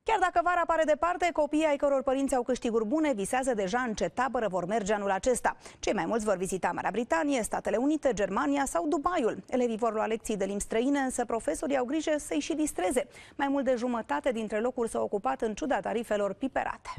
Chiar dacă vara pare departe, copiii ai căror părinți au câștiguri bune visează deja în ce tabără vor merge anul acesta. Cei mai mulți vor vizita Marea Britanie, Statele Unite, Germania sau Dubaiul. Elevii vor lua lecții de limbi străine, însă profesorii au grijă să-i și distreze. Mai mult de jumătate dintre locuri s-au ocupat în ciuda tarifelor piperate.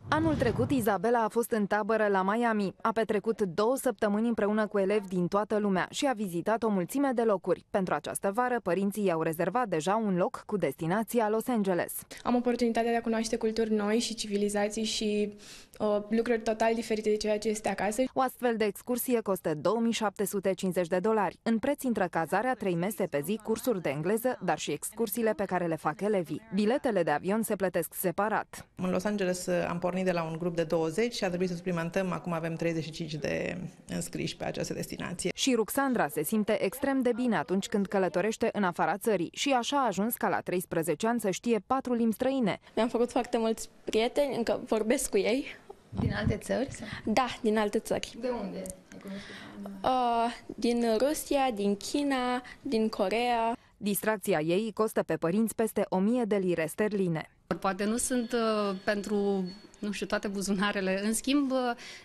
Anul trecut, Izabela a fost în tabără la Miami. A petrecut 2 săptămâni împreună cu elevi din toată lumea și a vizitat o mulțime de locuri. Pentru această vară, părinții i-au rezervat deja un loc cu destinația Los Angeles. Am oportunitatea de a cunoaște culturi noi și civilizații și lucruri total diferite de ceea ce este acasă. O astfel de excursie costă $2.750. În preț intră cazarea, 3 mese pe zi, cursuri de engleză, dar și excursiile pe care le fac elevii. Biletele de avion se plătesc separat. În Los Angeles am pornit de la un grup de 20 și a trebuit să suplimentăm. Acum avem 35 de înscriși pe această destinație. Și Ruxandra se simte extrem de bine atunci când călătorește în afara țării și așa a ajuns ca la 13 ani să știe 4 limbi străine. Mi-am făcut foarte mulți prieteni, încă vorbesc cu ei. Din alte țări? Da, din alte țări. De unde? Din Rusia, din China, din Coreea. Distracția ei costă pe părinți peste 1000 de lire sterline. Poate nu sunt pentru, nu știu, toate buzunarele. În schimb,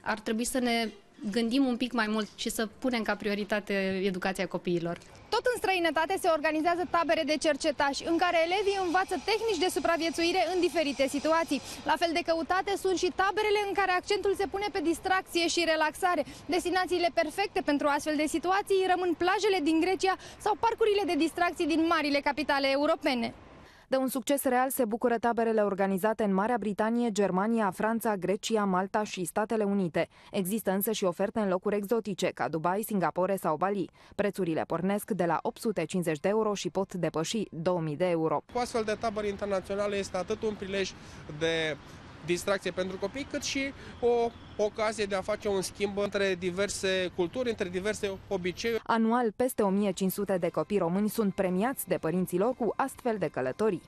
ar trebui să ne gândim un pic mai mult și să punem ca prioritate educația copiilor. Tot în străinătate se organizează tabere de cercetași, în care elevii învață tehnici de supraviețuire în diferite situații. La fel de căutate sunt și taberele în care accentul se pune pe distracție și relaxare. Destinațiile perfecte pentru astfel de situații rămân plajele din Grecia sau parcurile de distracții din marile capitale europene. De un succes real se bucură taberele organizate în Marea Britanie, Germania, Franța, Grecia, Malta și Statele Unite. Există însă și oferte în locuri exotice, ca Dubai, Singapore sau Bali. Prețurile pornesc de la 850 de euro și pot depăși 2000 de euro. Cu astfel de tabări internaționale este atât un prilej de distracție pentru copii, cât și o ocazie de a face un schimb între diverse culturi, între diverse obiceiuri. Anual, peste 1500 de copii români sunt premiați de părinții lor cu astfel de călătorii.